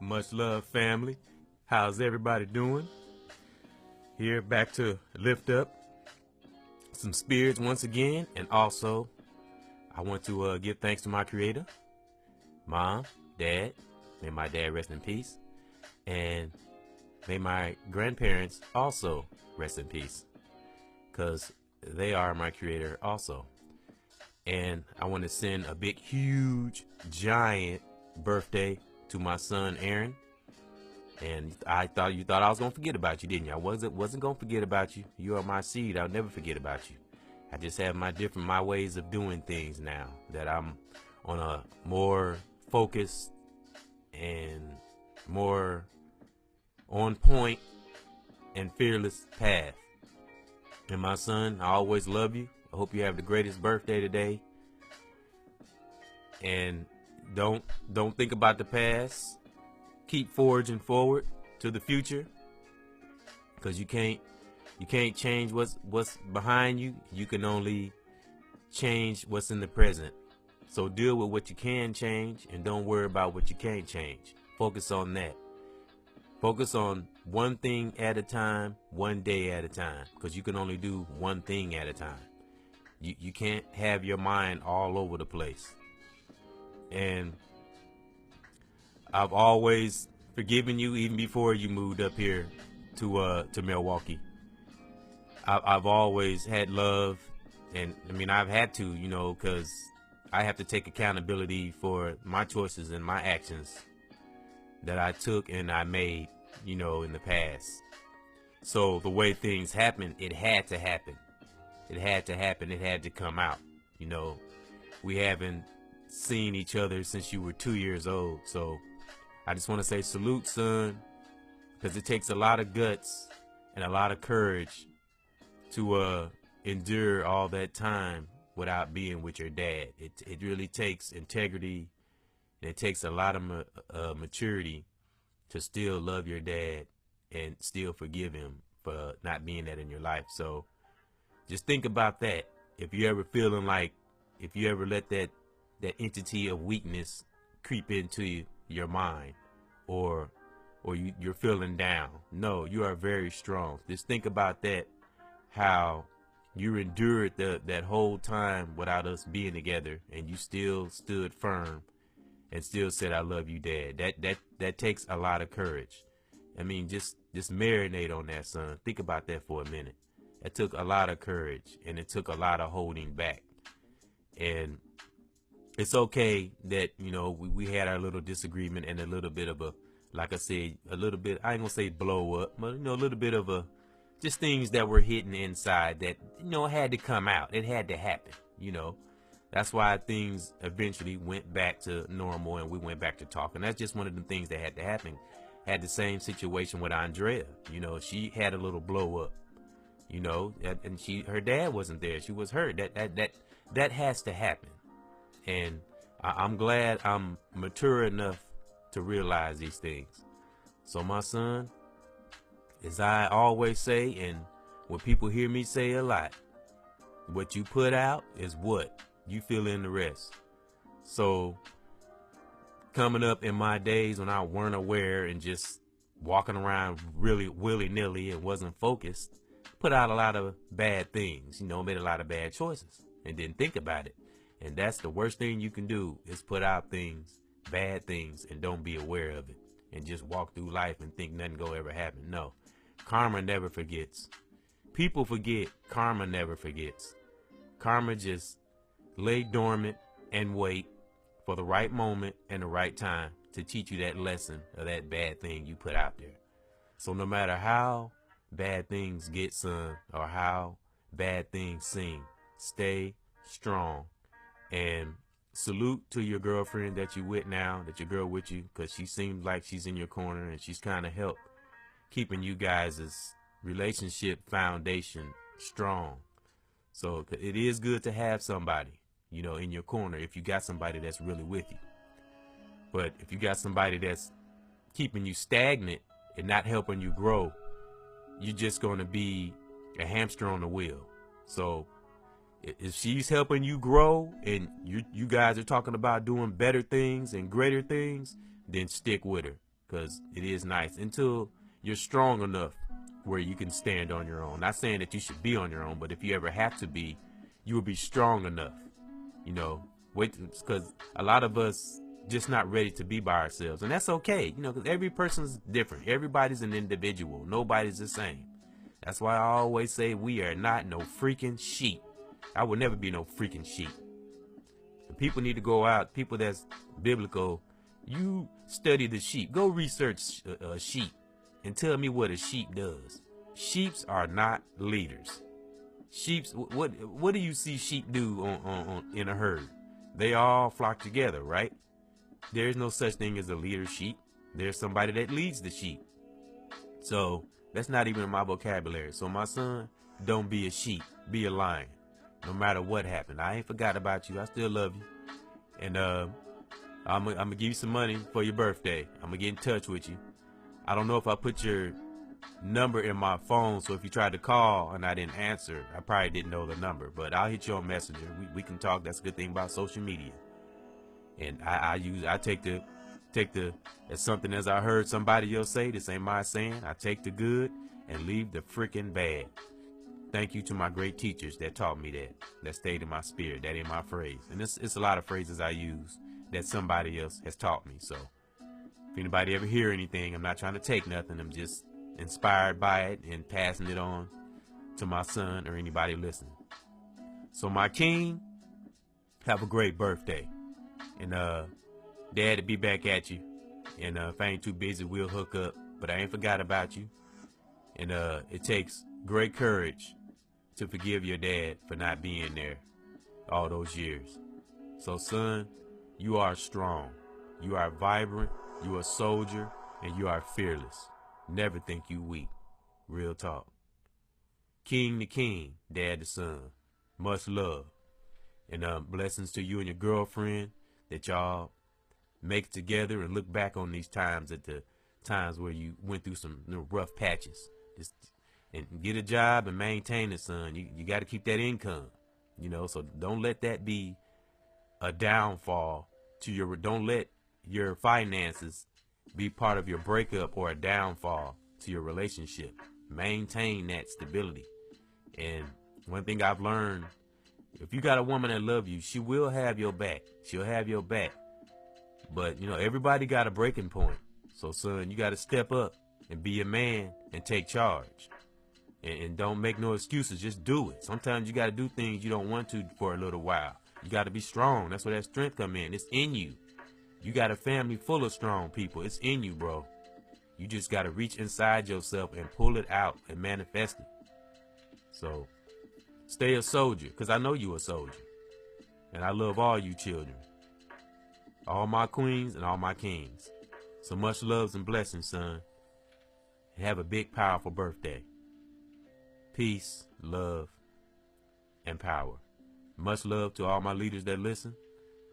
Much love, family. How's everybody doing? Here, back to lift up some spirits once again. And also, I want to give thanks to my creator, mom, dad. May my dad rest in peace. And may my grandparents also rest in peace. Because they are my creator also. And I want to send a big, huge, giant birthday to my son, Aaron. And you thought I was gonna forget about you, didn't you? I wasn't gonna forget about you. You are my seed. I'll never forget about you. I just have my ways of doing things now that I'm on a more focused and more on point and fearless path. And my son, I always love you. I hope you have the greatest birthday today. And don't think about the past. Keep forging forward to the future, because you can't change what's behind you. You can only change what's in the present. So deal with what you can change and don't worry about what you can't change. Focus on that. Focus on one thing at a time, one day at a time, because you can only do one thing at a time. You can't have your mind all over the place. And I've always forgiven you, even before you moved up here to Milwaukee. I've always had love, and I mean I've had to, because I have to take accountability for my choices and my actions that I took and I made, in the past. So the way things happened, it had to happen. It had to happen. It had to come out. We haven't seen each other since you were 2 years old, so I just want to say salute, son, because it takes a lot of guts and a lot of courage to endure all that time without being with your dad. It really takes integrity, and it takes a lot of maturity to still love your dad and still forgive him for not being that in your life. So just think about that. If you ever let that entity of weakness creep into your mind, or you're feeling down. No, you are very strong. Just think about that, how you endured that whole time without us being together, and you still stood firm and still said, I love you, Dad. That takes a lot of courage. I mean, just marinate on that, son. Think about that for a minute. It took a lot of courage, and it took a lot of holding back. And it's okay that, we had our little disagreement and a little bit of like I said, I ain't gonna say blow up, but, a little bit of just things that were hidden inside that, had to come out. It had to happen, That's why things eventually went back to normal and we went back to talking. That's just one of the things that had to happen. Had the same situation with Andrea. She had a little blow up, and her dad wasn't there. She was hurt. That has to happen. And I'm glad I'm mature enough to realize these things. So my son, as I always say, and what people hear me say a lot, what you put out is what you feel in the rest. So coming up in my days when I weren't aware and just walking around really willy-nilly and wasn't focused, put out a lot of bad things, made a lot of bad choices and didn't think about it. And that's the worst thing you can do, is put out things, bad things, and don't be aware of it. And just walk through life and think nothing go ever happen. No. Karma never forgets. People forget. Karma never forgets. Karma just lay dormant and wait for the right moment and the right time to teach you that lesson of that bad thing you put out there. So no matter how bad things get, son, or how bad things seem, stay strong. And salute to your girlfriend that you with now, that your girl with you, because she seems like she's in your corner and she's kind of helped keeping you guys' relationship foundation strong. So it is good to have somebody, in your corner if you got somebody that's really with you. But if you got somebody that's keeping you stagnant and not helping you grow, you're just going to be a hamster on the wheel. So if she's helping you grow and you guys are talking about doing better things and greater things, then stick with her. because it is nice until you're strong enough where you can stand on your own. Not saying that you should be on your own, but if you ever have to be, you will be strong enough. You know, wait, because a lot of us just not ready to be by ourselves, and that's okay. You know, because every person's different. Everybody's an individual. Nobody's the same. That's why I always say we are not no freaking sheep. I will never be no freaking sheep. People need to go out. People that's biblical. You study the sheep. Go research a sheep and tell me what a sheep does. Sheeps are not leaders. Sheeps. What do you see sheep do on in a herd? They all flock together, right? There is no such thing as a leader sheep. There's somebody that leads the sheep. So that's not even in my vocabulary. So my son, don't be a sheep. Be a lion. No matter what happened. I ain't forgot about you. I still love you. And I'm gonna give you some money for your birthday. I'm gonna get in touch with you. I don't know if I put your number in my phone, so if you tried to call and I didn't answer, I probably didn't know the number. But I'll hit you on Messenger. We can talk. That's a good thing about social media. And I take the as something as I heard somebody else say. This ain't my saying. I take the good and leave the freaking bad. Thank you to my great teachers that taught me that stayed in my spirit. That ain't my phrase. And it's a lot of phrases I use that somebody else has taught me. So if anybody ever hear anything, I'm not trying to take nothing. I'm just inspired by it and passing it on to my son or anybody listening. So my king, have a great birthday. And Dad to be back at you. And if I ain't too busy, we'll hook up. But I ain't forgot about you. And it takes great courage to forgive your dad for not being there all those years. So son, you are strong. You are vibrant. You are a soldier. And you are fearless. Never think you weak. Real talk. King to king, dad to son. Much love. And blessings to you and your girlfriend, that y'all make it together and look back on these times at the times where you went through some rough patches. Just and get a job and maintain it, son. You got to keep that income, you know. So don't let that be a downfall to your. Don't let your finances be part of your breakup or a downfall to your relationship. Maintain that stability. And one thing I've learned, if you got a woman that loves you, she will have your back. She'll have your back. But, you know, everybody got a breaking point. So, son, you got to step up and be a man and take charge. And don't make no excuses. Just do it. Sometimes you got to do things you don't want to for a little while. You got to be strong. That's where that strength come in. It's in you. You got a family full of strong people. It's in you, bro. You just got to reach inside yourself and pull it out and manifest it. So, stay a soldier, because I know you a soldier. And I love all you children. All my queens and all my kings. So much loves and blessings, son. And have a big, powerful birthday. Peace, love, and power. Much love to all my leaders that listen.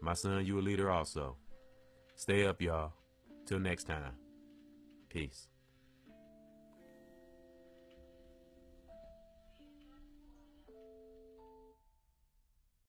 My son, you a leader also. Stay up, y'all. Till next time. Peace.